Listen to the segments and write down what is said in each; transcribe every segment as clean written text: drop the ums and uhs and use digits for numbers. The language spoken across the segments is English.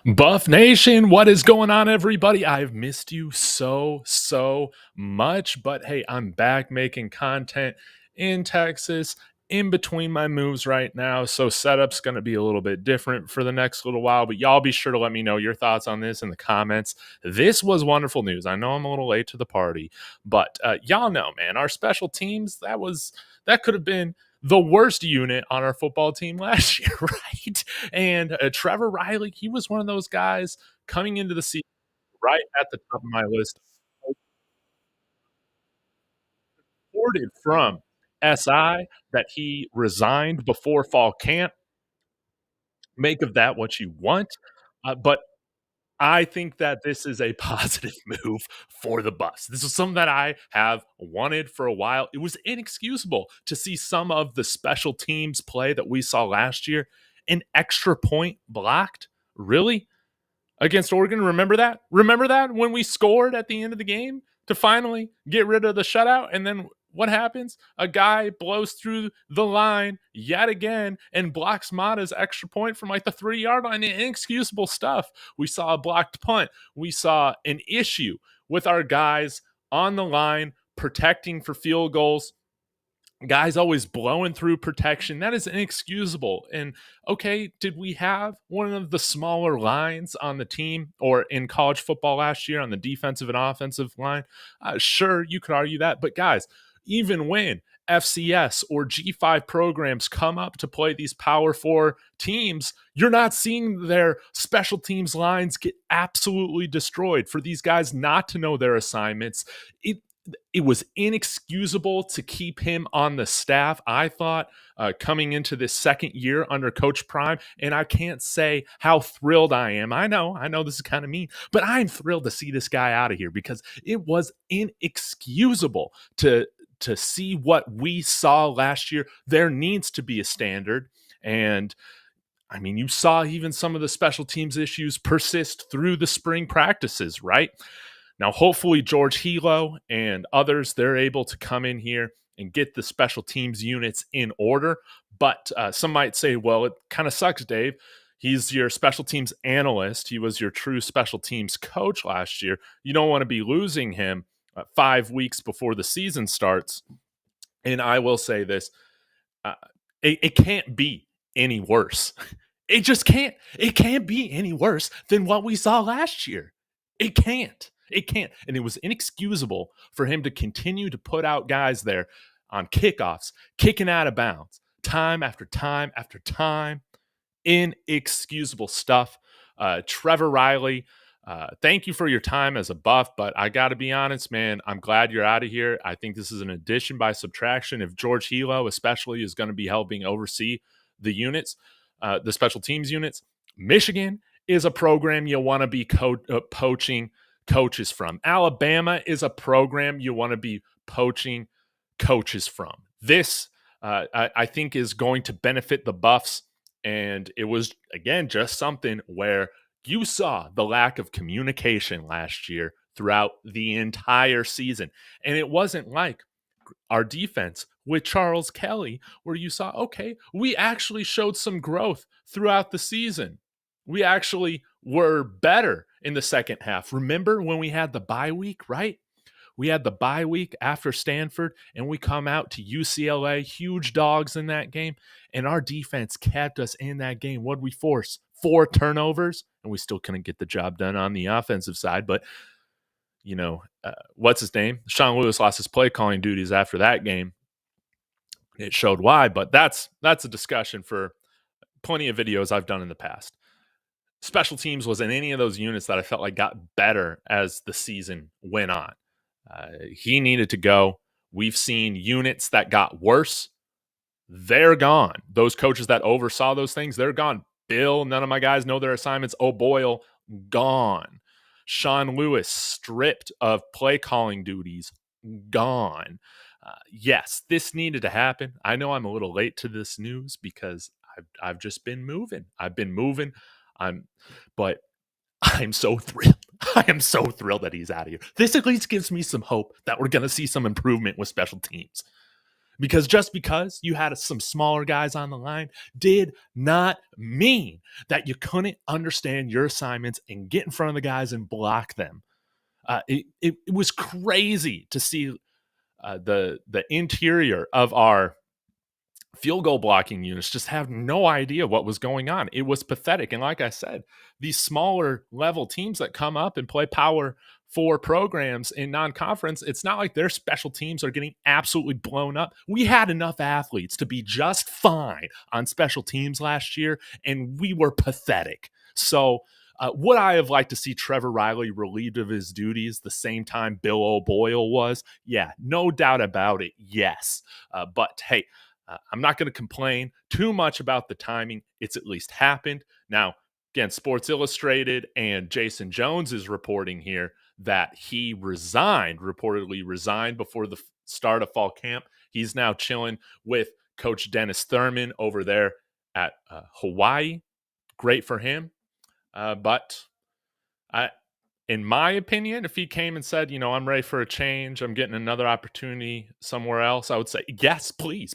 Buff Nation, what is going on, everybody? I've missed you so much, but hey, I'm back making content in Texas in between my moves right now. So, setup's going to be a little bit different for the next little while, but y'all be sure to let me know your thoughts on this in the comments. This was wonderful news. I know I'm a little late to the party, but y'all know, man, our special teams, that could have been the worst unit on our football team last year, right? And Trevor Riley, he was one of those guys coming into the season right at the top of my list, reported from SI that he resigned before fall camp. Make of that what you want. But I think that this is a positive move for the Buffs. This is something that I have wanted for a while. It was inexcusable to see some of the special teams play that we saw last year. An extra point blocked? Really? Against Oregon? Remember that? Remember that when we scored at the end of the game to finally get rid of the shutout? And then what happens? A guy blows through the line yet again and blocks Mata's extra point from like the 3-yard line. Inexcusable stuff. We saw a blocked punt. We saw an issue with our guys on the line protecting for field goals. Guys always blowing through protection. That is inexcusable. And okay, did we have one of the smaller lines on the team or in college football last year on the defensive and offensive line? Sure, you could argue that. But guys, even when FCS or G5 programs come up to play these Power 4 teams, you're not seeing their special teams lines get absolutely destroyed. For these guys not to know their assignments, it was inexcusable to keep him on the staff, I thought, coming into this second year under Coach Prime. And I can't say how thrilled I am. I know this is kind of mean, but I'm thrilled to see this guy out of here because it was inexcusable to see what we saw last year. There needs to be a standard. And I mean, you saw even some of the special teams issues persist through the spring practices, right? Now, hopefully, George Helow and others, they're able to come in here and get the special teams units in order. But some might say, well, it kind of sucks, Dave. He's your special teams analyst. He was your true special teams coach last year. You don't want to be losing him 5 weeks before the season starts. And I will say this, it can't be any worse. It just can't. It can't be any worse than what we saw last year. It can't. It can't. And it was inexcusable for him to continue to put out guys there on kickoffs, kicking out of bounds, time after time after time. Inexcusable stuff. Trevor Reilly, thank you for your time as a Buff, but I got to be honest, man, I'm glad you're out of here. I think this is an addition by subtraction. If George Helow especially is going to be helping oversee the units, the special teams units, Michigan is a program you want to be poaching coaches from. Alabama is a program you want to be poaching coaches from. This, I think, is going to benefit the Buffs. And it was, again, just something where you saw the lack of communication last year throughout the entire season. And it wasn't like our defense with Charles Kelly, where you saw, okay, we actually showed some growth throughout the season. We actually were better in the second half. Remember when we had the bye week, right? We had the bye week after Stanford, and we come out to UCLA, huge dogs in that game, and our defense kept us in that game. What did we force? 4 turnovers, and we still couldn't get the job done on the offensive side. But, what's his name? Sean Lewis lost his play calling duties after that game. It showed why, but that's a discussion for plenty of videos I've done in the past. Special teams was in any of those units that I felt like got better as the season went on. He needed to go. We've seen units that got worse. They're gone. Those coaches that oversaw those things, they're gone. Bill, none of my guys know their assignments. O'Boyle, gone. Sean Lewis, stripped of play calling duties, gone. Yes, this needed to happen. I know I'm a little late to this news because I've just been moving. I've been moving. But I'm so thrilled. I am so thrilled that he's out of here. This at least gives me some hope that we're going to see some improvement with special teams. Because just because you had some smaller guys on the line did not mean that you couldn't understand your assignments and get in front of the guys and block them. It was crazy to see the interior of our field goal blocking units just have no idea what was going on. It was pathetic. And like I said, these smaller level teams that come up and play power four programs in non-conference, it's not like their special teams are getting absolutely blown up. We had enough athletes to be just fine on special teams last year, and we were pathetic. So would I have liked to see Trevor Riley relieved of his duties the same time Bill O'Boyle was? Yeah, no doubt about it. Yes. But hey, I'm not going to complain too much about the timing. It's at least happened. Now, again, Sports Illustrated and Jason Jones is reporting here that he reportedly resigned before the start of fall camp. He's now chilling with Coach Dennis Thurman over there at Hawaii. Great for him. But in my opinion, if he came and said, I'm ready for a change, I'm getting another opportunity somewhere else, I would say, yes, please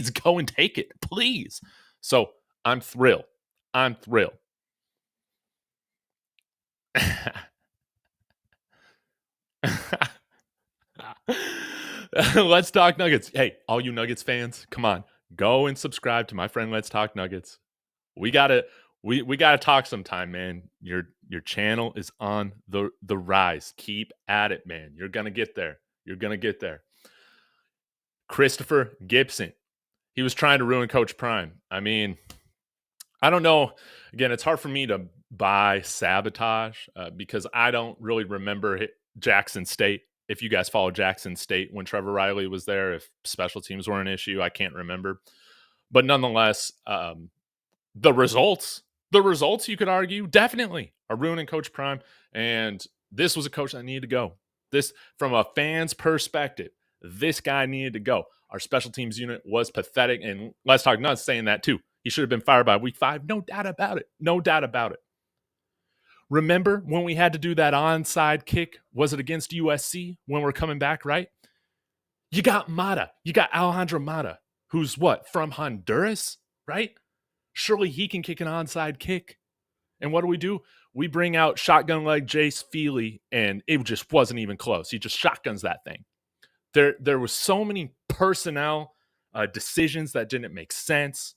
go and take it, please. So I'm thrilled. Let's Talk Nuggets. Hey, all you Nuggets fans, come on, go and subscribe to my friend Let's Talk Nuggets. We gotta talk sometime, man. Your channel is on the rise. Keep at it, man. You're gonna get there. Christopher Gibson. He was trying to ruin Coach Prime. I mean, I don't know. Again, it's hard for me to buy sabotage because I don't really remember Jackson State. If you guys follow Jackson State when Trevor Riley was there, if special teams were an issue, I can't remember. But nonetheless, the results you could argue definitely are ruining Coach Prime. And this was a coach that needed to go. This, from a fan's perspective, this guy needed to go. Our special teams unit was pathetic. And Let's Talk Nuts saying that too. He should have been fired by week 5. No doubt about it. Remember when we had to do that onside kick? Was it against USC when we're coming back, right? You got Mata. You got Alejandro Mata, who's what, from Honduras, right? Surely he can kick an onside kick. And what do? We bring out shotgun leg Jace Feely, and it just wasn't even close. He just shotguns that thing. There was so many personnel decisions that didn't make sense.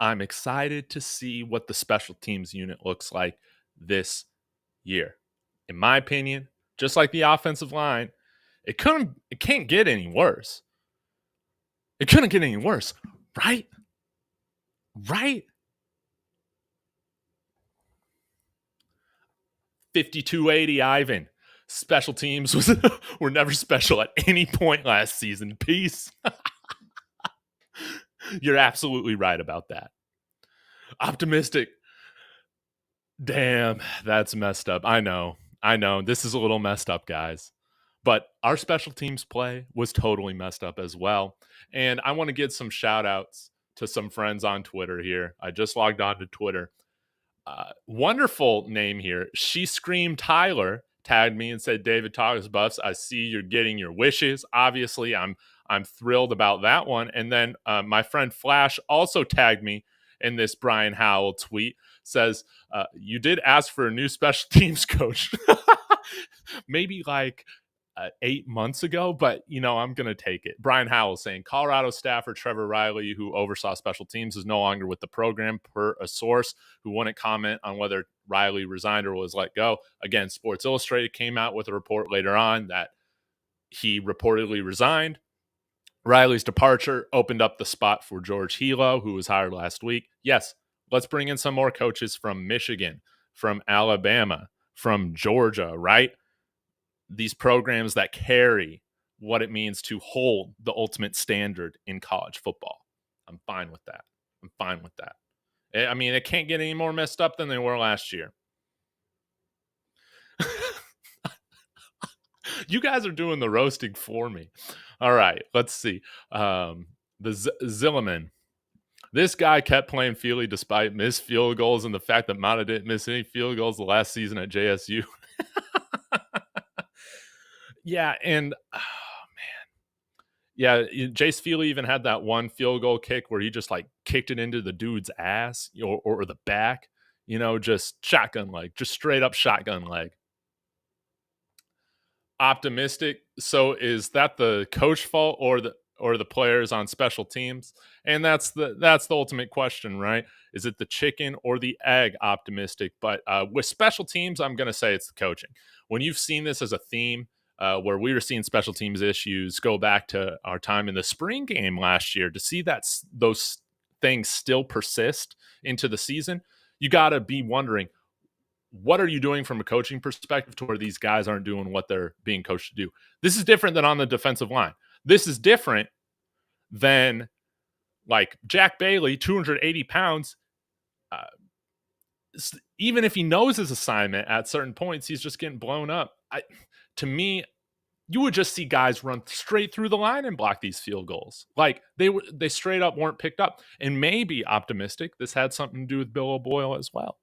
I'm excited to see what the special teams unit looks like this year. In my opinion, just like the offensive line, it can't get any worse. It couldn't get any worse, right? Right? 5280 Ivan. Special teams were never special at any point last season. Peace. You're absolutely right about that. Optimistic. Damn, that's messed up. I know. This is a little messed up, guys. But our special teams play was totally messed up as well. And I want to get some shout outs to some friends on Twitter here. I just logged on to Twitter. Wonderful name here. She Screamed Tyler tagged me and said, David Talks Buffs, I see you're getting your wishes. Obviously, I'm thrilled about that one. And then my friend Flash also tagged me in this Brian Howell tweet, says, you did ask for a new special teams coach. Maybe like 8 months ago, but I'm going to take it. Brian Howell saying Colorado staffer Trevor Reilly, who oversaw special teams, is no longer with the program, per a source who wouldn't comment on whether Riley resigned or was let go. Again, Sports Illustrated came out with a report later on that he reportedly resigned. Riley's departure opened up the spot for George Helow, who was hired last week. Yes, let's bring in some more coaches from Michigan, from Alabama, from Georgia, right? These programs that carry what it means to hold the ultimate standard in college football. I'm fine with that. I mean, it can't get any more messed up than they were last year. You guys are doing the roasting for me. All right, let's see. The Zilliman. This guy kept playing Feely despite missed field goals and the fact that Mata didn't miss any field goals the last season at JSU. Yeah, and Yeah, Jace Feely even had that one field goal kick where he just like kicked it into the dude's ass or the back, just shotgun leg, just straight up shotgun leg. Optimistic. So is that the coach fault or the players on special teams? And that's the ultimate question, right? Is it the chicken or the egg optimistic? But with special teams, I'm going to say it's the coaching. When you've seen this as a theme, where we were seeing special teams issues go back to our time in the spring game last year, to see that those things still persist into the season, you got to be wondering, what are you doing from a coaching perspective to where these guys aren't doing what they're being coached to do? This is different than on the defensive line. This is different than like Jack Bailey, 280 pounds. Uh, Even if he knows his assignment at certain points, he's just getting blown up. To me, you would just see guys run straight through the line and block these field goals. Like they straight up weren't picked up. And maybe optimistic, this had something to do with Bill O'Boyle as well.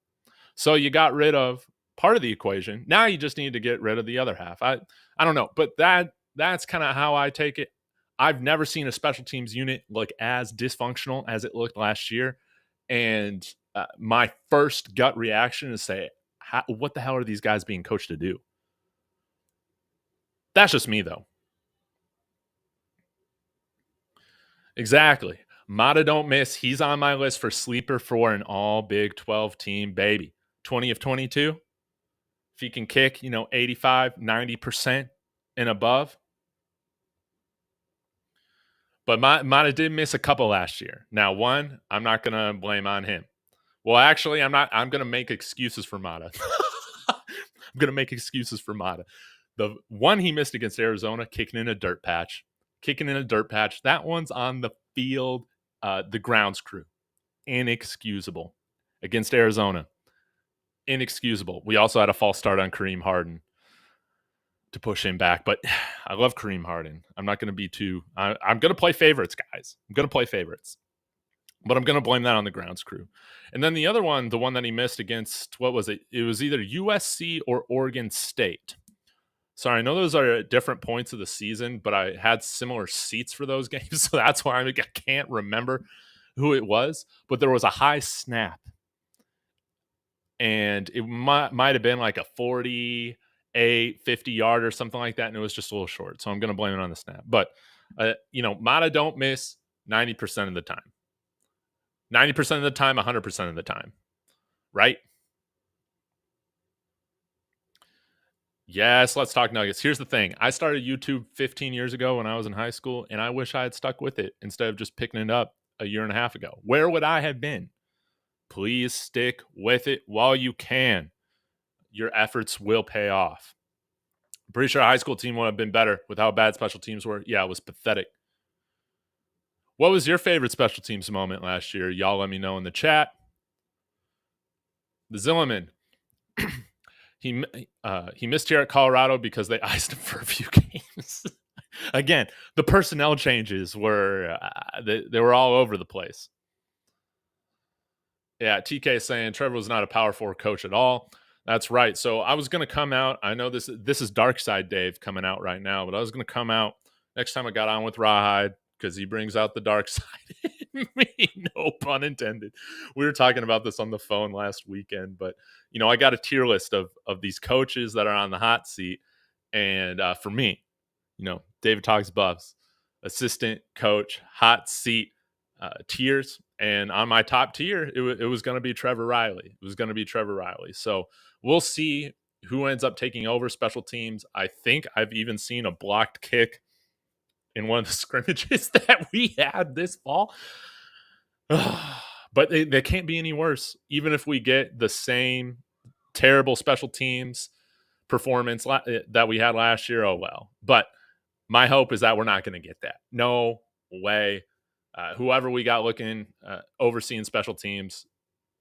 So you got rid of part of the equation. Now you just need to get rid of the other half. I don't know, but that's kind of how I take it. I've never seen a special teams unit look as dysfunctional as it looked last year. And my first gut reaction is say, what the hell are these guys being coached to do? That's just me, though. Exactly. Mata don't miss. He's on my list for sleeper for an all Big 12 team, baby. 20 of 22. If he can kick, 85, 90% and above. But Mata did miss a couple last year. Now, one, I'm not going to blame on him. Well, actually, I'm not. I'm going to make excuses for Mata. I'm going to make excuses for Mata. The one he missed against Arizona, kicking in a dirt patch. That one's on the field, the grounds crew. Inexcusable. Against Arizona. Inexcusable. We also had a false start on Kareem Harden to push him back, but I love Kareem Harden. I'm not going to be too. I'm going to play favorites, guys. I'm going to play favorites, but I'm going to blame that on the grounds crew. And then the other one, the one that he missed against, what was it? It was either USC or Oregon State. Sorry, I know those are at different points of the season, but I had similar seats for those games, so that's why I can't remember who it was. But there was a high snap, and it might have been like a 50 yard or something like that, and it was just a little short. So I'm going to blame it on the snap. But, Mata don't miss 90% of the time. 90% of the time, 100% of the time. Right? Yes, let's talk Nuggets. Here's the thing. I started YouTube 15 years ago when I was in high school, and I wish I had stuck with it instead of just picking it up a year and a half ago. Where would I have been? Please stick with it while you can. Your efforts will pay off. I'm pretty sure a high school team would have been better with how bad special teams were. Yeah, it was pathetic. What was your favorite special teams moment last year? Y'all let me know in the chat. The Zilliman. He missed here at Colorado because they iced him for a few games. Again, the personnel changes were they were all over the place. Yeah, TK is saying Trevor was not a Power 4 coach at all. That's right. So I was going to come out. I know this is Dark Side Dave coming out right now, but I was going to come out next time I got on with Rawhide because he brings out the dark side in me. No pun intended. We were talking about this on the phone last weekend, but I got a tier list of these coaches that are on the hot seat, and for me, David Talks Buffs, assistant coach, hot seat tiers, and on my top tier, it was going to be Trevor Riley. It was going to be Trevor Riley. So we'll see who ends up taking over special teams. I think I've even seen a blocked kick in one of the scrimmages that we had this fall. But they can't be any worse. Even if we get the same terrible special teams performance that we had last year, oh well. But my hope is that we're not going to get that. No way. Whoever we got looking, overseeing special teams,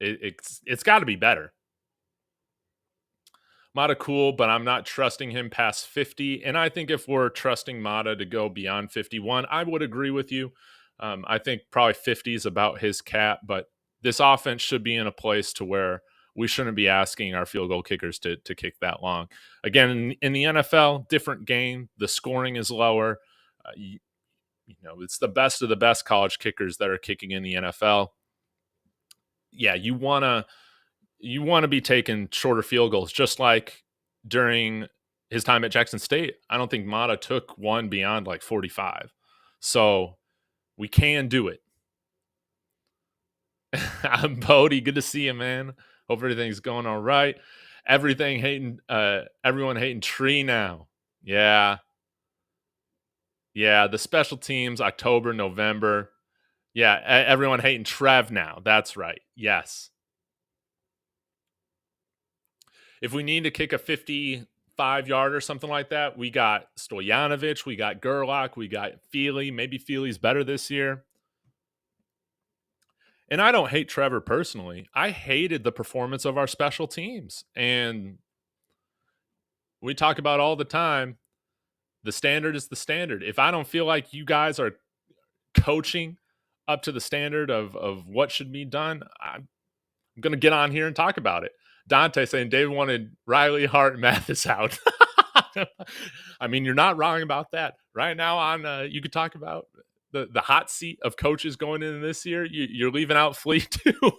it's got to be better. Mata cool, but I'm not trusting him past 50. And I think if we're trusting Mata to go beyond 51, I would agree with you. I think probably 50 is about his cap, but this offense should be in a place to where we shouldn't be asking our field goal kickers to kick that long. Again, in the NFL, different game. The scoring is lower. it's the best of the best college kickers that are kicking in the NFL. Yeah, you want to be taking shorter field goals, just like during his time at Jackson State. I don't think Mata took one beyond like 45. So we can do it. I'm Bodie. Good to see you, man. Hope everything's going all right. Everyone hating Tree now. Yeah. Yeah. The special teams, October, November. Yeah. Everyone hating Trev now. That's right. Yes. If we need to kick a 55-yard or something like that, we got Stojanovic, we got Gerlach, we got Feely. Maybe Feely's better this year. And I don't hate Trevor personally. I hated the performance of our special teams. And we talk about all the time, the standard is the standard. If I don't feel like you guys are coaching up to the standard of what should be done, I'm going to get on here and talk about it. Dante saying David wanted Riley, Hart, and Mathis out. I mean, you're not wrong about that. Right now on you could talk about the hot seat of coaches going into this year. You're leaving out Flea too.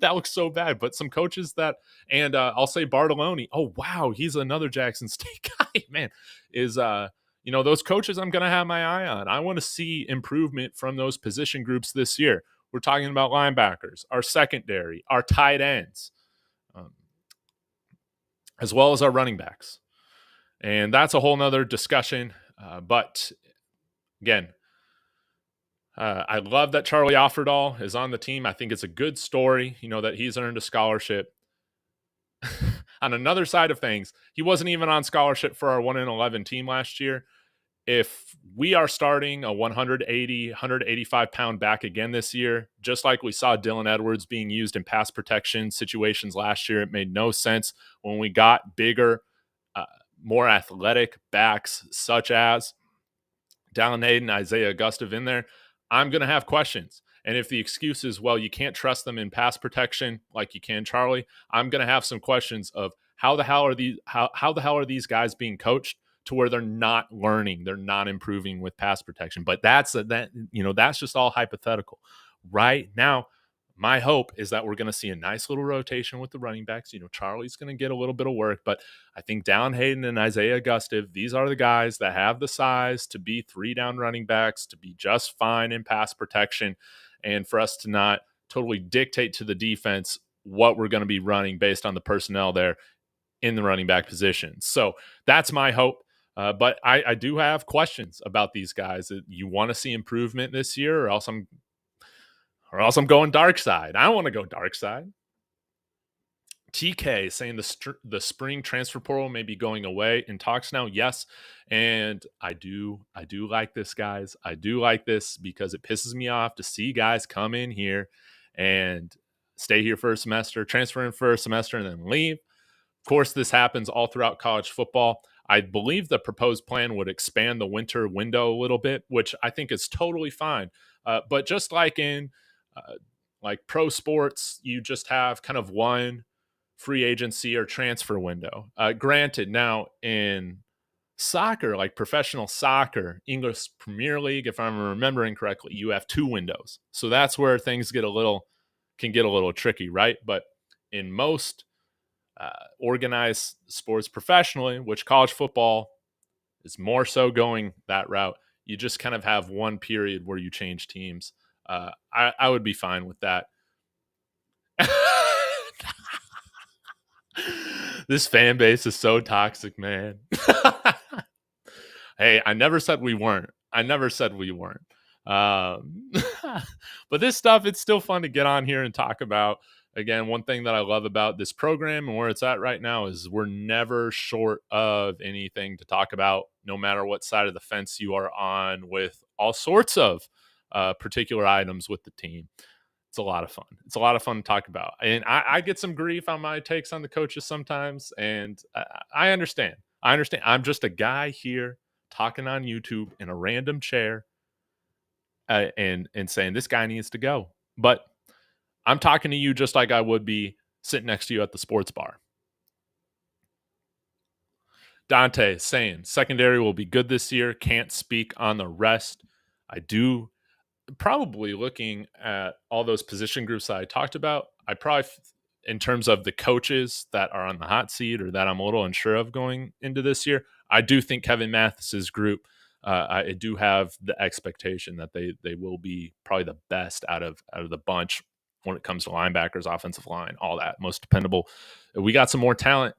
That looks so bad. But some coaches that, and I'll say Bartolone. Oh wow, he's another Jackson State guy. Man, is those coaches I'm going to have my eye on. I want to see improvement from those position groups this year. We're talking about linebackers, our secondary, our tight ends, as well as our running backs. And that's a whole nother discussion. But again, I love that Charlie Offerdahl is on the team. I think it's a good story, that he's earned a scholarship. On another side of things, he wasn't even on scholarship for our 1-11 team last year. If we are starting a 180, 185-pound back again this year, just like we saw Dylan Edwards being used in pass protection situations last year, it made no sense when we got bigger, more athletic backs such as Dallin Hayden, Isaiah Augustov in there. I'm going to have questions. And if the excuse is, well, you can't trust them in pass protection like you can Charlie, I'm going to have some questions of how the hell are these guys being coached to where they're not learning, they're not improving with pass protection. But that's just all hypothetical. Right now, my hope is that we're going to see a nice little rotation with the running backs. Charlie's going to get a little bit of work, but I think Dallin Hayden and Isaiah Augustov, these are the guys that have the size to be 3-down running backs, to be just fine in pass protection, and for us to not totally dictate to the defense what we're going to be running based on the personnel there in the running back position. So that's my hope. But I do have questions about these guys. You want to see improvement this year, or else I'm going dark side. I don't want to go dark side. TK saying the spring transfer portal may be going away in talks now. Yes, and I do like this, guys. I do like this because it pisses me off to see guys come in here and stay here for a semester, transfer in for a semester, and then leave. Of course, this happens all throughout college football. I believe the proposed plan would expand the winter window a little bit, which I think is totally fine. But just like in like pro sports, you just have kind of one free agency or transfer window. Granted, now in soccer, like professional soccer, English Premier League, if I'm remembering correctly, you have 2 windows. So that's where things can get a little tricky, right? But in most organized sports professionally, which college football is more so going that route, you just kind of have one period where you change teams. I would be fine with that. This fan base is so toxic, man. Hey, I never said we weren't. But this stuff, it's still fun to get on here and talk about. Again, one thing that I love about this program and where it's at right now is we're never short of anything to talk about, no matter what side of the fence you are on, with all sorts of particular items with the team. It's a lot of fun. It's a lot of fun to talk about. And I get some grief on my takes on the coaches sometimes, and I understand. I'm just a guy here talking on YouTube in a random chair and saying this guy needs to go. But I'm talking to you just like I would be sitting next to you at the sports bar. Dante saying secondary will be good this year. Can't speak on the rest. I do probably looking at all those position groups that I talked about, I probably, in terms of the coaches that are on the hot seat or that I'm a little unsure of going into this year, I do think Kevin Mathis's group. I do have the expectation that they will be probably the best out of the bunch when it comes to linebackers, offensive line, all that most dependable. We got some more talent.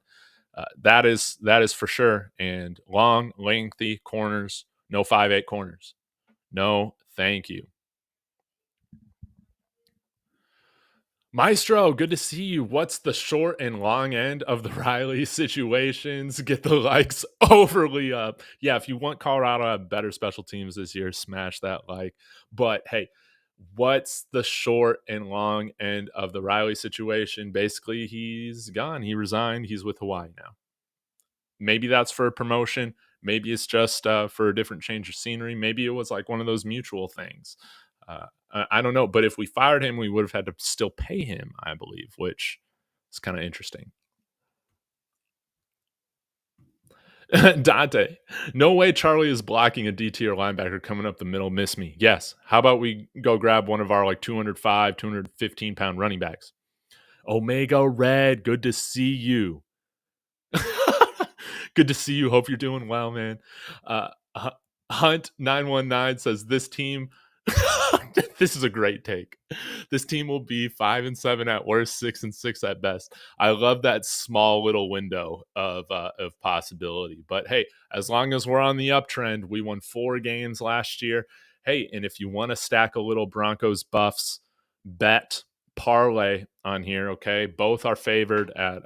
That is for sure. And long, lengthy corners, no 5'8" corners. No, thank you. Maestro, good to see you. What's the short and long end of the Riley situations? Get the likes overly up. Yeah, if you want Colorado to have better special teams this year, smash that like. But hey, what's the short and long end of the Riley situation? Basically, he's gone. He resigned. He's with Hawaii now. Maybe that's for a promotion. Maybe it's just for a different change of scenery. Maybe it was like one of those mutual things. I don't know. But if we fired him, we would have had to still pay him, I believe, which is kind of interesting. Dante, no way Charlie is blocking a D tier linebacker coming up the middle. Miss me. Yes. How about we go grab one of our like 205, 215 pound running backs? Omega Red, good to see you. Good to see you. Hope you're doing well, man. Hunt 919 says this team. This is a great take. This team will be 5-7 at worst, 6-6 at best. I love that small little window of possibility. But hey, as long as we're on the uptrend, we won 4 games last year. Hey, and if you want to stack a little Broncos Buffs bet parlay on here, okay, both are favored at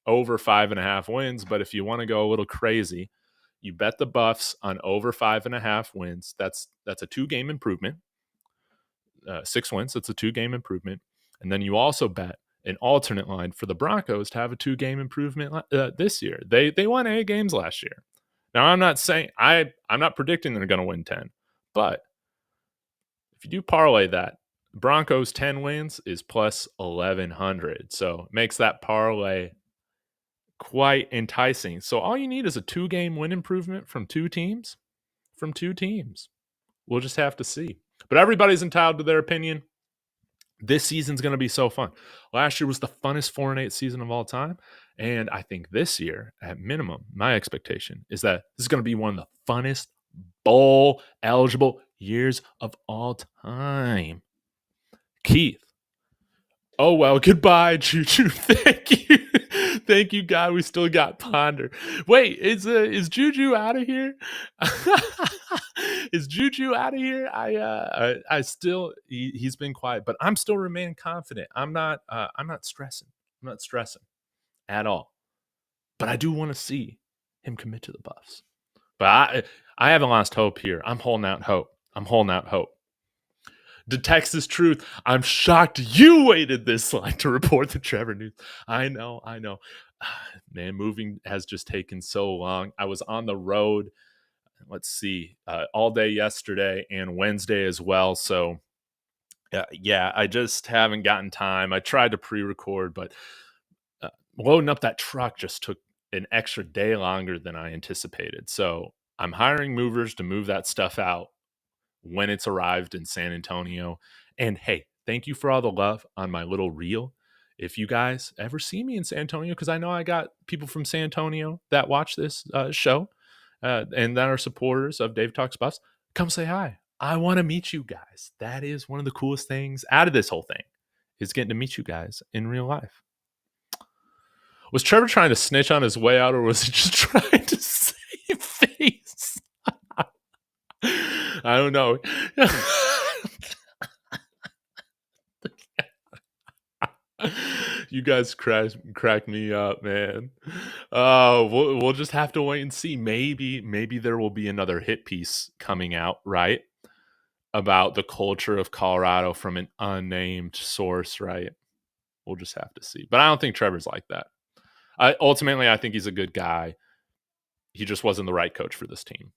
over 5.5 wins. But if you want to go a little crazy, you bet the Buffs on over 5.5 wins. That's a 2-game improvement. 6 wins. It's a 2-game improvement. And then you also bet an alternate line for the Broncos to have a 2-game improvement this year. They won 8 games last year. Now I'm not saying I'm not predicting they're going to win 10, but if you do parlay that, Broncos 10 wins is plus 1100. So it makes that parlay quite enticing. So all you need is a 2-game win improvement from 2 teams. From 2 teams. We'll just have to see. But everybody's entitled to their opinion. This season's going to be so fun. Last year was the funnest 4-8 season of all time. And I think this year, at minimum, my expectation is that this is going to be one of the funnest bowl eligible years of all time. Keith. Oh, well, goodbye, Juju. Thank you. Thank you, God. We still got Ponder. Wait, is Juju out of here? Is Juju out of here? I still he's been quiet, but I'm still remaining confident. I'm not stressing. I'm not stressing at all. But I do want to see him commit to the Buffs. But I haven't lost hope here. I'm holding out hope. The Texas Truth. I'm shocked you waited this long to report the Trevor news. I know. Man, moving has just taken so long. I was on the road, let's see, all day yesterday and Wednesday as well. So, yeah, I just haven't gotten time. I tried to pre-record, but loading up that truck just took an extra day longer than I anticipated. So I'm hiring movers to move that stuff out when it's arrived in San Antonio. And hey, thank you for all the love on my little reel. If you guys ever see me in San Antonio, because I know I got people from San Antonio that watch this show and that are supporters of Dave Talks Buffs, come say hi. I want to meet you guys. That is one of the coolest things out of this whole thing, is getting to meet you guys in real life. Was Trevor trying to snitch on his way out, or was he just trying to save face? I don't know. You guys crack me up, man. We'll just have to wait and see. Maybe there will be another hit piece coming out, right? About the culture of Colorado from an unnamed source, right? We'll just have to see. But I don't think Trevor's like that. Ultimately, I think he's a good guy. He just wasn't the right coach for this team.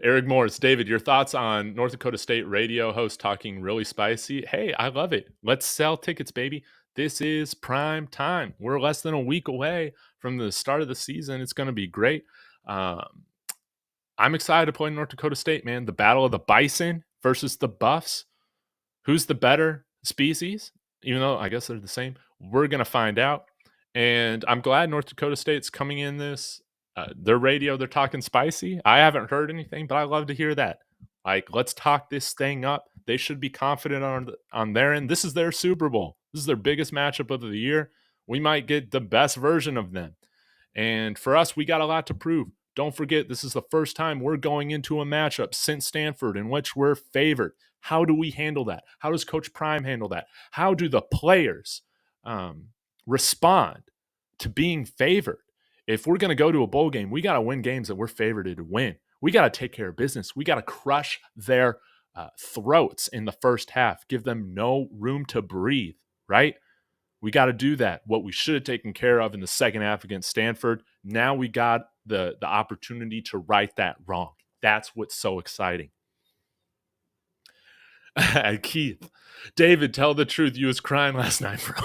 Eric Morris, David, your thoughts on North Dakota State radio host talking really spicy? Hey, I love it. Let's sell tickets, baby. This is prime time. We're less than a week away from the start of the season. It's going to be great. I'm excited to play North Dakota State, man. The battle of the bison versus the buffs. Who's the better species? Even though I guess they're the same. We're going to find out. And I'm glad North Dakota State's coming in this. Their radio, they're talking spicy. I haven't heard anything, but I love to hear that. Like, let's talk this thing up. They should be confident on their end. This is their Super Bowl. This is their biggest matchup of the year. We might get the best version of them. And for us, we got a lot to prove. Don't forget, this is the first time we're going into a matchup since Stanford in which we're favored. How do we handle that? How does Coach Prime handle that? How do the players respond to being favored? If we're going to go to a bowl game, we got to win games that we're favored to win. We got to take care of business. We got to crush their throats in the first half, give them no room to breathe, right? We got to do that. What we should have taken care of in the second half against Stanford, now we got the opportunity to right that wrong. That's what's so exciting. Keith, David, tell the truth. You was crying last night, bro.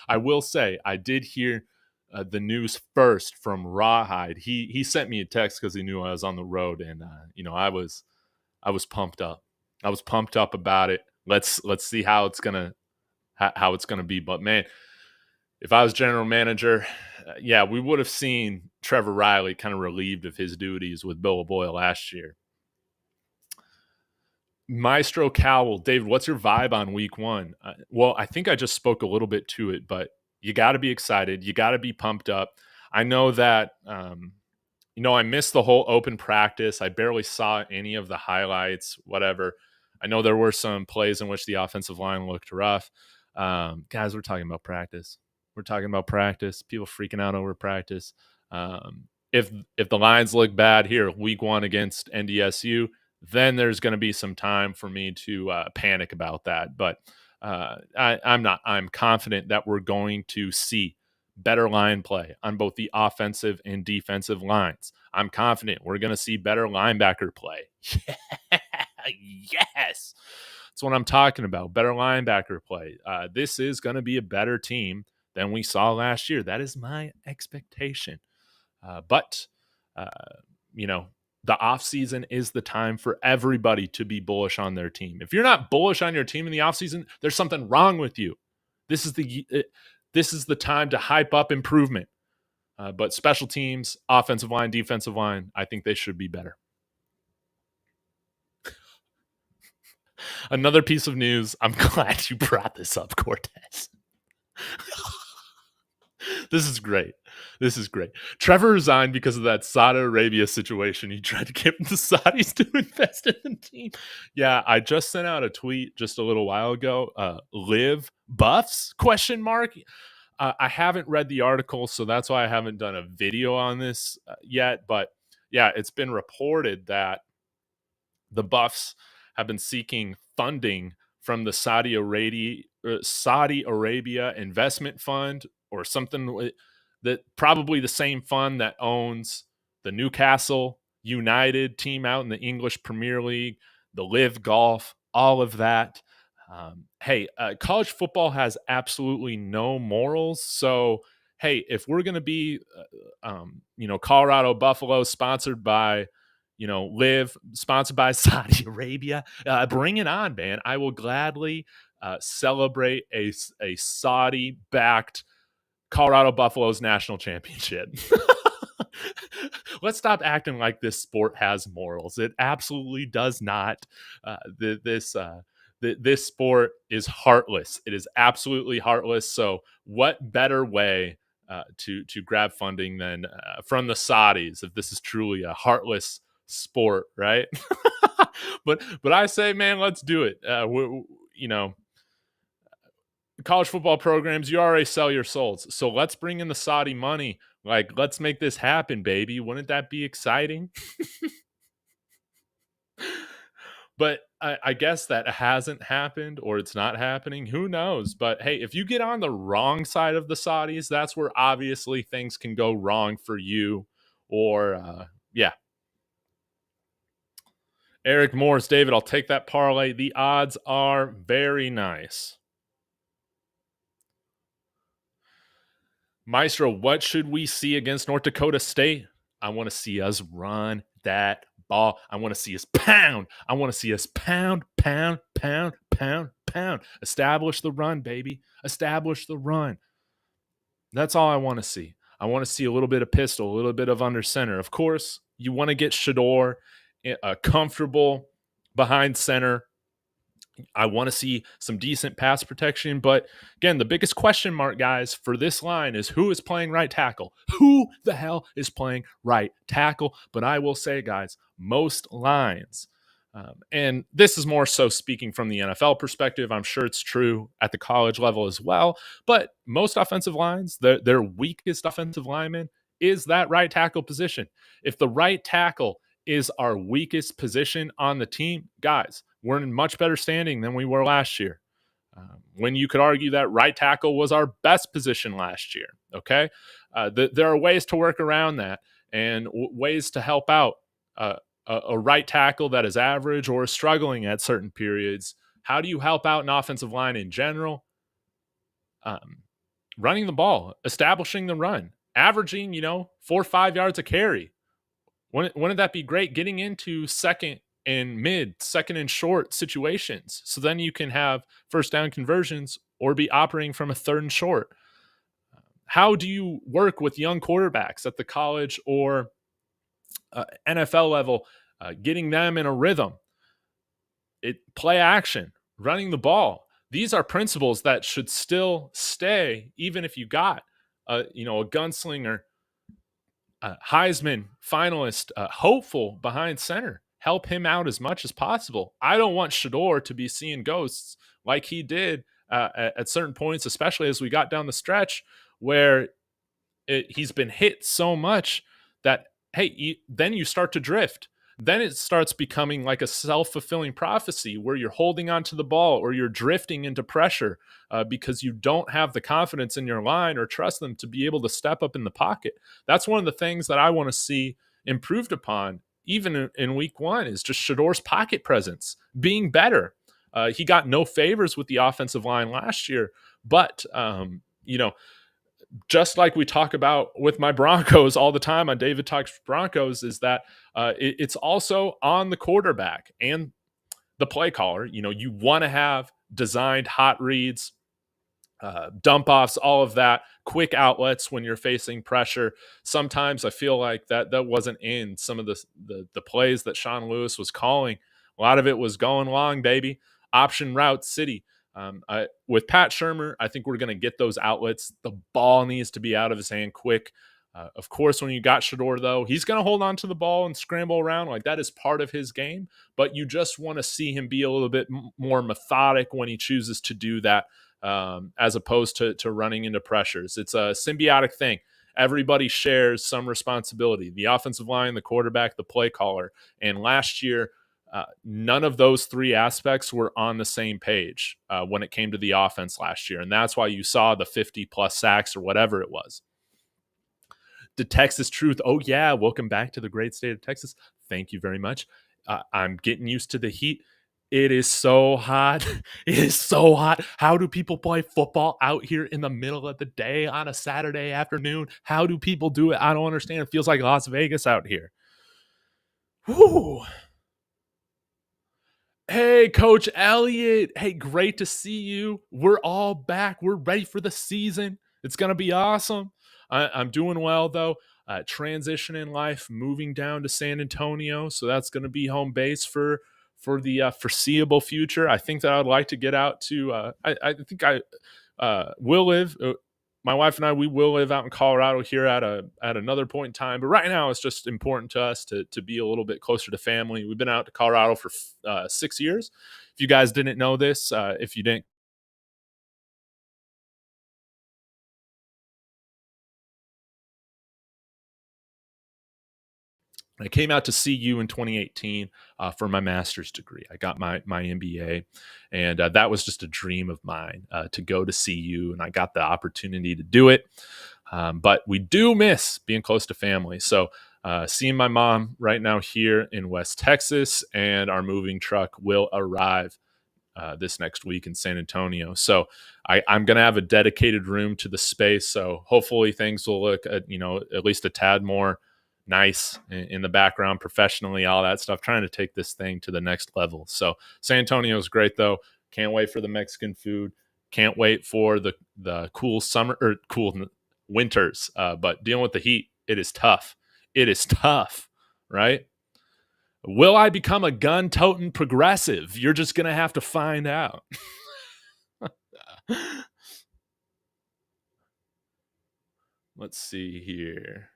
I will say, I did hear the news first from Rawhide. He sent me a text because he knew I was on the road, and I was pumped up. I was pumped up about it. Let's see how it's gonna be. But man, if I was general manager, we would have seen Trevor Riley kind of relieved of his duties with Bill O'Boyle last year. Maestro Cowell, David, what's your vibe on week one? Well, I think I just spoke a little bit to it, but you got to be excited. You got to be pumped up. I know that, I missed the whole open practice. I barely saw any of the highlights, whatever. I know there were some plays in which the offensive line looked rough. Guys, we're talking about practice. We're talking about practice. People freaking out over practice. If the lines look bad here, week one against NDSU, then there's going to be some time for me to panic about that. But I'm not. I'm confident that we're going to see better line play on both the offensive and defensive lines. I'm confident we're going to see better linebacker play. Yes. That's what I'm talking about. Better linebacker play. This is going to be a better team than we saw last year. That is my expectation. But the offseason is the time for everybody to be bullish on their team. If you're not bullish on your team in the offseason, there's something wrong with you. This is the time to hype up improvement. But special teams, offensive line, defensive line, I think they should be better. Another piece of news. I'm glad you brought this up, Cortez. This is great. Trevor resigned because of that Saudi Arabia situation. He tried to get the Saudis to invest in the team. Yeah, I just sent out a tweet just a little while ago. Live buffs? ? I haven't read the article, so that's why I haven't done a video on this yet. But yeah, it's been reported that the Buffs have been seeking funding from the Saudi Arabia Investment Fund or something that probably the same fund that owns the Newcastle United team out in the English Premier League, the Live Golf, all of that. College football has absolutely no morals. So, hey, if we're going to be, Colorado Buffalo sponsored by, Live, sponsored by Saudi Arabia, bring it on, man. I will gladly celebrate a Saudi-backed Colorado Buffaloes national championship. Let's stop acting like this sport has morals. It absolutely does not. This sport is heartless. It is absolutely heartless. So what better way to grab funding than from the Saudis if this is truly a heartless sport, right? but I say, man, let's do it. College football programs, you already sell your souls. So let's bring in the Saudi money. Like, let's make this happen, baby. Wouldn't that be exciting? But I guess that hasn't happened or it's not happening. Who knows? But hey, if you get on the wrong side of the Saudis, that's where obviously things can go wrong for you. Or, Eric Morris, David, I'll take that parlay. The odds are very nice. Maestro, what should we see against North Dakota State? I want to see us run that ball. I want to see us pound. I want to see us pound, pound, pound, pound, pound. Establish the run, baby. Establish the run. That's all I want to see. I want to see a little bit of pistol, a little bit of under center. Of course, you want to get Shador comfortable behind center. I want to see some decent pass protection. But again, the biggest question mark, guys, for this line is who is playing right tackle? Who the hell is playing right tackle? But I will say, guys, most lines, and this is more so speaking from the NFL perspective. I'm sure it's true at the college level as well. But most offensive lines, their weakest offensive lineman is that right tackle position. If the right tackle is our weakest position on the team, guys, we're in much better standing than we were last year. When you could argue that right tackle was our best position last year. Okay. There are ways to work around that and ways to help out a right tackle that is average or is struggling at certain periods. How do you help out an offensive line in general? Running the ball, establishing the run, averaging, 4 or 5 yards a carry. Wouldn't that be great? Getting into second and mid, second and short situations. So then you can have first down conversions or be operating from a third and short. How do you work with young quarterbacks at the college or NFL level, getting them in a rhythm? Play action, running the ball. These are principles that should still stay, even if you got, a gunslinger, Heisman finalist, hopeful behind center. Help him out as much as possible. I don't want Shador to be seeing ghosts like he did at certain points, especially as we got down the stretch where he's been hit so much that, hey, then you start to drift. Then it starts becoming like a self-fulfilling prophecy where you're holding onto the ball or you're drifting into pressure because you don't have the confidence in your line or trust them to be able to step up in the pocket. That's one of the things that I want to see improved upon, even in week one, is just Shador's pocket presence being better. He got no favors with the offensive line last year, but, just like we talk about with my Broncos all the time on David Talks Broncos, is that it's also on the quarterback and the play caller. You want to have designed hot reads, dump offs, all of that, quick outlets when you're facing pressure. Sometimes I feel like that wasn't in some of the plays that Sean Lewis was calling. A lot of it was going long, baby. Option route city. With Pat Shurmur, I think we're going to get those outlets. The ball needs to be out of his hand quick. Of course, when you got Shador, though, he's going to hold on to the ball and scramble around. Like, that is part of his game. But you just want to see him be a little bit more methodic when he chooses to do that, as opposed to running into pressures. It's a symbiotic thing. Everybody shares some responsibility. The offensive line, the quarterback, the play caller. And last year, none of those three aspects were on the same page when it came to the offense last year. And that's why you saw the 50-plus sacks or whatever it was. The Texas Truth. Oh, yeah. Welcome back to the great state of Texas. Thank you very much. I'm getting used to the heat. It is so hot. It is so hot. How do people play football out here in the middle of the day on a Saturday afternoon? How do people do it? I don't understand. It feels like Las Vegas out here. Whew. Hey, Coach Elliott. Hey, great to see you. We're all back. We're ready for the season. It's going to be awesome. I'm doing well, though. Transition in life, moving down to San Antonio. So that's going to be home base for the foreseeable future. I think that I'd like to get out to I think I will live. My wife and I, we will live out in Colorado here at another point in time. But right now, it's just important to us to be a little bit closer to family. We've been out to Colorado for 6 years. If you guys didn't know this, if you didn't, I came out to CU in 2018 for my master's degree. I got my MBA, and that was just a dream of mine to go to CU, and I got the opportunity to do it. But we do miss being close to family. So seeing my mom right now here in West Texas, and our moving truck will arrive this next week in San Antonio. So I'm going to have a dedicated room to the space. So hopefully things will look, at least a tad more nice in the background, professionally, all that stuff, trying to take this thing to the next level. So San Antonio is great, though. Can't wait for the Mexican food. Can't wait for the cool summer or cool winters. But dealing with the heat, it is tough. It is tough, right? Will I become a gun-toting progressive? You're just going to have to find out. Let's see here.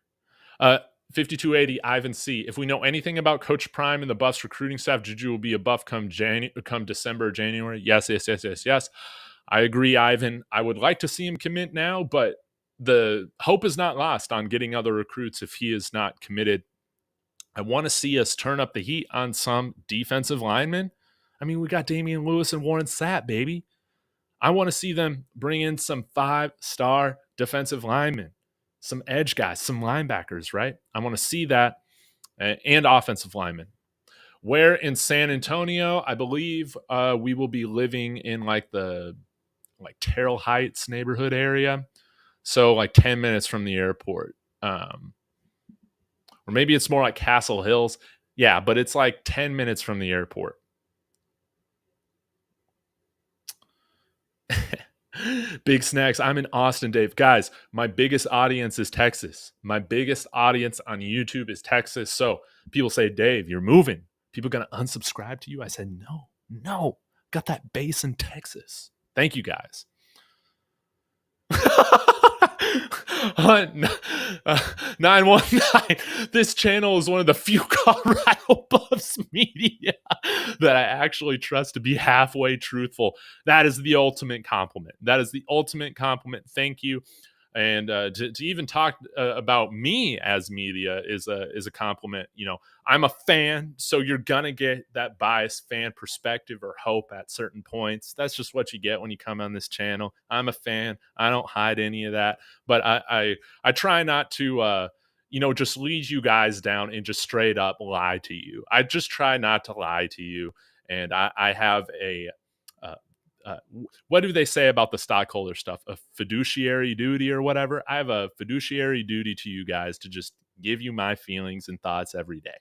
5280 Ivan C. If we know anything about Coach Prime and the Buffs recruiting staff, Juju will be a Buff come December or January. Yes. I agree, Ivan. I would like to see him commit now, but the hope is not lost on getting other recruits if he is not committed. I want to see us turn up the heat on some defensive linemen. I mean, we got Damian Lewis and Warren Sapp, baby. I want to see them bring in some 5-star defensive linemen, some edge guys, some linebackers, right? I want to see that, and offensive linemen. Where in San Antonio, I believe we will be living in like Terrell Heights neighborhood area. So like 10 minutes from the airport. Or maybe it's more like Castle Hills. Yeah, but it's like 10 minutes from the airport. Big Snacks. I'm in Austin, Dave. Guys, my biggest audience is Texas. My biggest audience on YouTube is Texas. So people say, Dave, you're moving. People going to unsubscribe to you? I said, no. Got that base in Texas. Thank you, guys. 919. This channel is one of the few Colorado Buffs media that I actually trust to be halfway truthful. That is the ultimate compliment. Thank you. And to even talk about me as media is a compliment. You know, I'm a fan, so you're gonna get that biased fan perspective or hope at certain points. That's just what you get when you come on this channel. I'm a fan. I don't hide any of that, but I try not to just lead you guys down and just straight up lie to you. I just try not to lie to you, and I have a what do they say about the stockholder stuff? A fiduciary duty or whatever. I have a fiduciary duty to you guys to just give you my feelings and thoughts every day.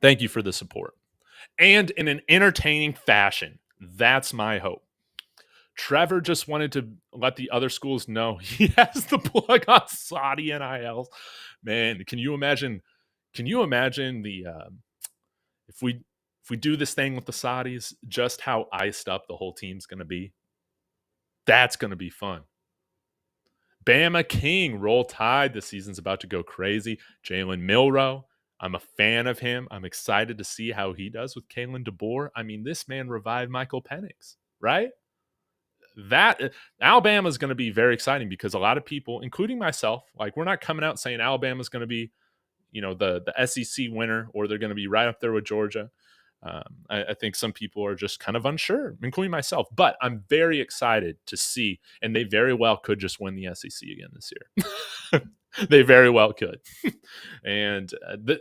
Thank you for the support. And in an entertaining fashion. That's my hope. Trevor just wanted to let the other schools know he has the plug on Saudi NILs. Man, can you imagine the if we do this thing with the Saudis, just how iced up the whole team's going to be? That's going to be fun. Bama King, roll tide. The season's about to go crazy. Jalen Milroe, I'm a fan of him. I'm excited to see how he does with Kalen DeBoer. I mean, this man revived Michael Penix, right? That Alabama is going to be very exciting because a lot of people, including myself, like we're not coming out saying Alabama's going to be, the SEC winner or they're going to be right up there with Georgia. I think some people are just kind of unsure, including myself. But I'm very excited to see, and they very well could just win the SEC again this year. They very well could. And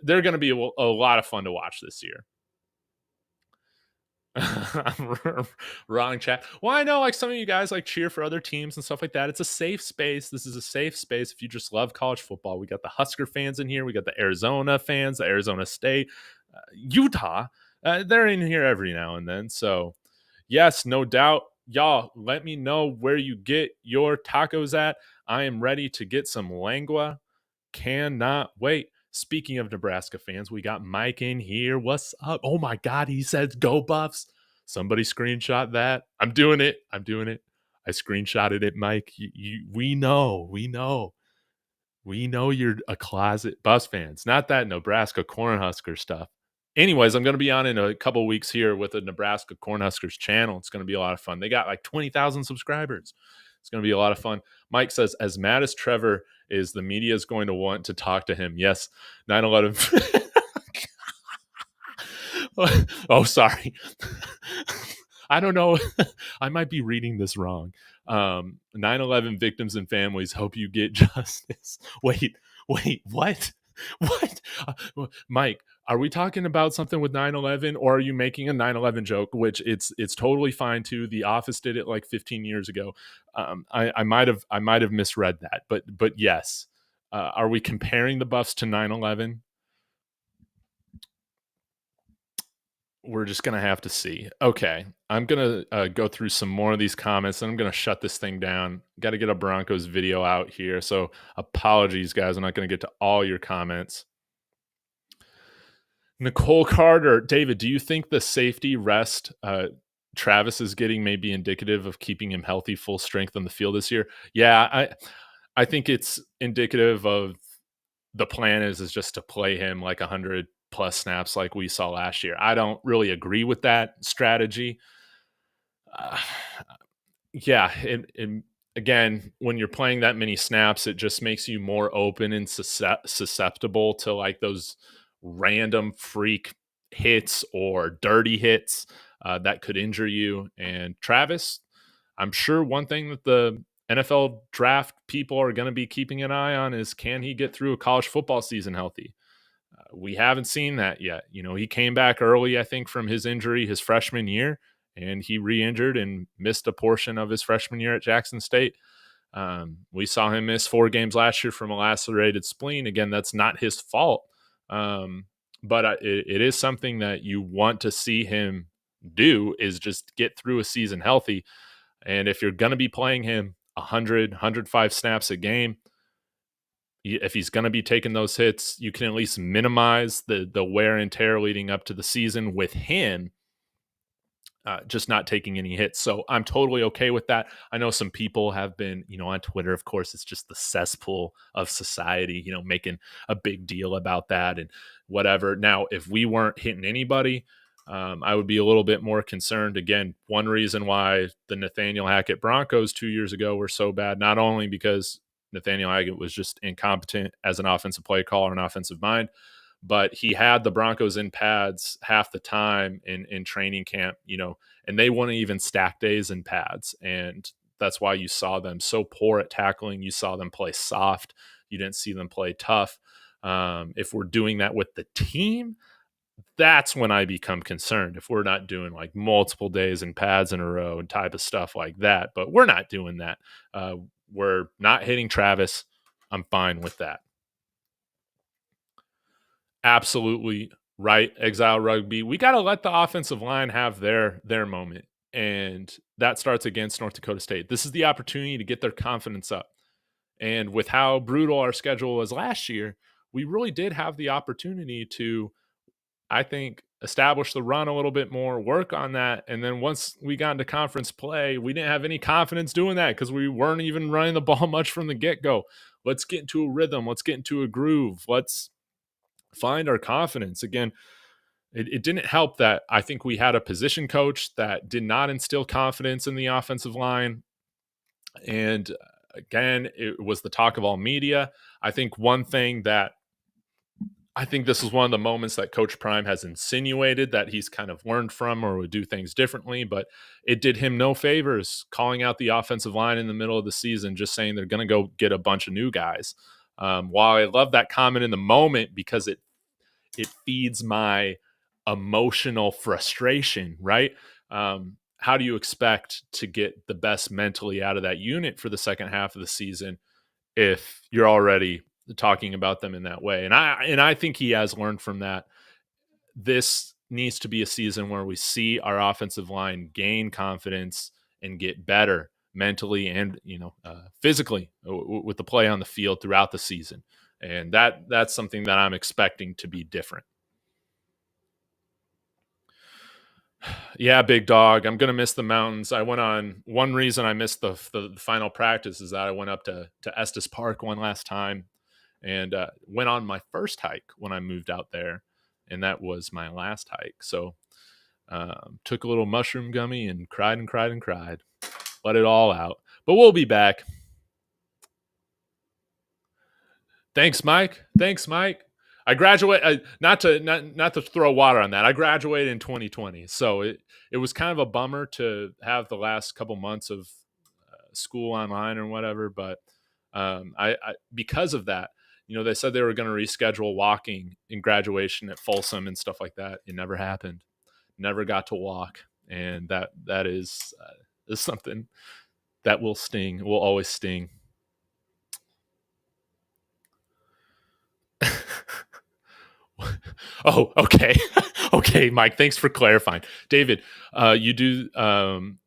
they're going to be a lot of fun to watch this year. Wrong chat. Well, I know like some of you guys like cheer for other teams and stuff like that. It's a safe space. This is a safe space if you just love college football. We got the Husker fans in here. We got the Arizona fans, the Arizona State, Utah. They're in here every now and then. So yes, no doubt. Y'all, let me know where you get your tacos at. I am ready to get some lengua. Cannot wait. Speaking of Nebraska fans, we got Mike in here. What's up? Oh my God, he says go Buffs. Somebody screenshot that. I'm doing it. I screenshotted it, Mike. We know you're a closet Buffs fans. Not that Nebraska Cornhusker stuff. Anyways, I'm going to be on in a couple of weeks here with the Nebraska Cornhuskers channel. It's going to be a lot of fun. They got like 20,000 subscribers. It's going to be a lot of fun. Mike says, as mad as Trevor is, the media is going to want to talk to him. Yes, 9/11. Oh, sorry. I don't know. I might be reading this wrong. 9/11 victims and families hope you get justice. Wait, what? What? Mike, are we talking about something with 9/11 or are you making a 9/11 joke, which it's totally fine too. The Office did it like 15 years ago. I might have misread that, but yes. Are we comparing the Buffs to 9/11? We're just gonna have to see. Okay, I'm gonna go through some more of these comments, and I'm gonna shut this thing down. Got to get a Broncos video out here, so apologies, guys. I'm not gonna get to all your comments. Nicole Carter, David, do you think the safety rest Travis is getting may be indicative of keeping him healthy, full strength on the field this year? Yeah, I think it's indicative of the plan is just to play him like 100 plus snaps like we saw last year. I don't really agree with that strategy. Uh, yeah, and again, when you're playing that many snaps, it just makes you more open and susceptible to like those random freak hits or dirty hits that could injure you. And Travis, I'm sure one thing that the NFL draft people are going to be keeping an eye on is can he get through a college football season healthy? We haven't seen that yet. You know, he came back early, I think, from his injury his freshman year, and he re-injured and missed a portion of his freshman year at Jackson State. We saw him miss 4 games last year from a lacerated spleen. Again, that's not his fault, but it is something that you want to see him do is just get through a season healthy. And if you're going to be playing him 100, 105 snaps a game, if he's going to be taking those hits, you can at least minimize the wear and tear leading up to the season with him just not taking any hits. So I'm totally okay with that. I know some people have been, on Twitter, of course, it's just the cesspool of society, making a big deal about that and whatever. Now, if we weren't hitting anybody, I would be a little bit more concerned. Again, one reason why the Nathaniel Hackett Broncos 2 years ago were so bad, not only because Nathaniel Hackett was just incompetent as an offensive play caller and offensive mind, but he had the Broncos in pads half the time in training camp, and they wouldn't even stack days in pads. And that's why you saw them so poor at tackling. You saw them play soft. You didn't see them play tough. If we're doing that with the team, that's when I become concerned. If we're not doing like multiple days in pads in a row and type of stuff like that, but we're not doing that. We're not hitting Travis. I'm fine with that. Absolutely right. Exile Rugby. We got to let the offensive line have their moment. And that starts against North Dakota State. This is the opportunity to get their confidence up. And with how brutal our schedule was last year, we really did have the opportunity to, I think, establish the run a little bit more, work on that. And then once we got into conference play, we didn't have any confidence doing that because we weren't even running the ball much from the get-go. Let's get into a rhythm. Let's get into a groove. Let's find our confidence. Again, it didn't help that I think we had a position coach that did not instill confidence in the offensive line. And again, it was the talk of all media. I think one thing that I think this is one of the moments that Coach Prime has insinuated that he's kind of learned from or would do things differently, but it did him no favors calling out the offensive line in the middle of the season, just saying they're going to go get a bunch of new guys. While I love that comment in the moment because it feeds my emotional frustration, right? How do you expect to get the best mentally out of that unit for the second half of the season if you're already talking about them in that way? And I think he has learned from that. This needs to be a season where we see our offensive line gain confidence and get better mentally and physically with the play on the field throughout the season. And that's something that I'm expecting to be different. Yeah, big dog. I'm gonna miss the mountains. I went on one reason I missed the final practice is that I went up to Estes Park one last time and went on my first hike when I moved out there, and that was my last hike. So took a little mushroom gummy and cried and cried and cried, let it all out. But we'll be back. Thanks, Mike. Thanks, Mike. I graduate not to throw water on that. I graduated in 2020, so it was kind of a bummer to have the last couple months of school online or whatever. But I because of that, they said they were going to reschedule walking in graduation at Folsom and stuff like that. It never happened. Never got to walk, and that is something that will sting. Will always sting. Oh, okay. Okay, Mike, thanks for clarifying. David, you do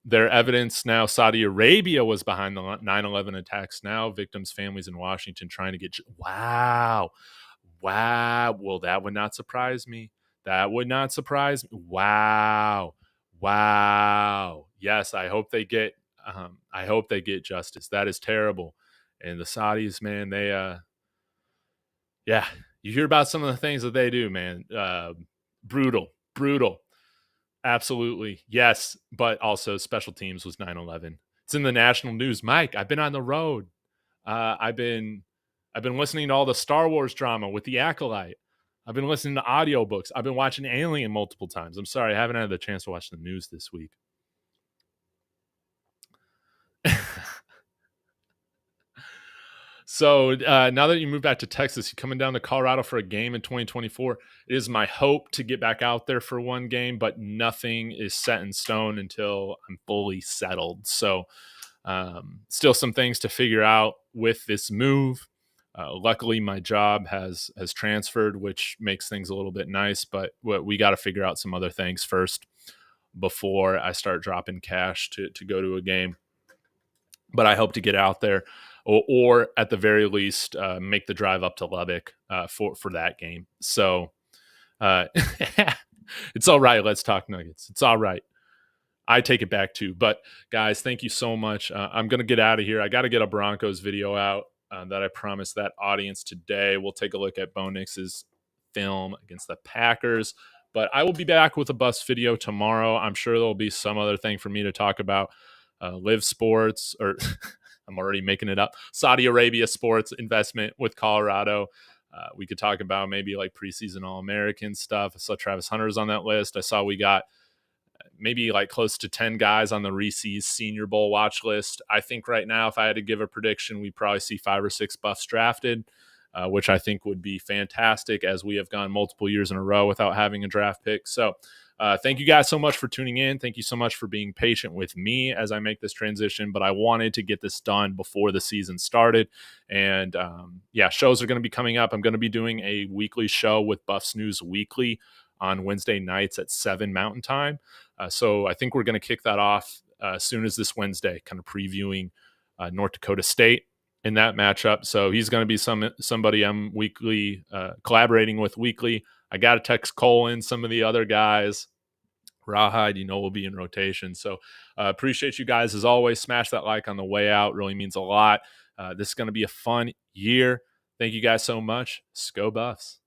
their evidence now Saudi Arabia was behind the 9/11 attacks. Now victims' families in Washington trying to get wow. Wow. Well, that would not surprise me. That would not surprise me. Wow. Wow. Yes, I hope they get justice. That is terrible. And the Saudis, man, they yeah, you hear about some of the things that they do, man. Brutal, brutal. Absolutely. Yes, but also special teams was 9/11. It's in the national news. Mike, I've been on the road. I've been listening to all the Star Wars drama with the Acolyte. I've been listening to audiobooks. I've been watching Alien multiple times. I'm sorry, I haven't had the chance to watch the news this week. So now that you moved back to Texas, you're coming down to Colorado for a game in 2024. It is my hope to get back out there for one game, but nothing is set in stone until I'm fully settled. So still some things to figure out with this move. Luckily, my job has transferred, which makes things a little bit nice. But we got to figure out some other things first before I start dropping cash to go to a game. But I hope to get out there, or at the very least, make the drive up to Lubbock for that game. So it's all right. Let's talk Nuggets. It's all right. I take it back too. But guys, thank you so much. I'm going to get out of here. I got to get a Broncos video out that I promised that audience today. We'll take a look at Bo Nix's film against the Packers. But I will be back with a Buffs video tomorrow. I'm sure there'll be some other thing for me to talk about. Live Sports, or I'm already making it up. Saudi Arabia sports investment with Colorado. We could talk about maybe like preseason All-American stuff. I saw Travis Hunter's on that list. I saw we got maybe like close to 10 guys on the Reese's Senior Bowl watch list. I think right now, if I had to give a prediction, we'd probably see 5 or 6 Buffs drafted, which I think would be fantastic, as we have gone multiple years in a row without having a draft pick. So thank you guys so much for tuning in. Thank you so much for being patient with me as I make this transition, but I wanted to get this done before the season started. And shows are going to be coming up. I'm going to be doing a weekly show with Buffs News Weekly on Wednesday nights at 7 Mountain Time. So I think we're going to kick that off as soon as this Wednesday, kind of previewing North Dakota State in that matchup. So he's going to be somebody I'm weekly collaborating with weekly. I got to text Cole in some of the other guys. Rawhide, will be in rotation. So appreciate you guys as always. Smash that like on the way out. Really means a lot. This is going to be a fun year. Thank you guys so much. Go Buffs.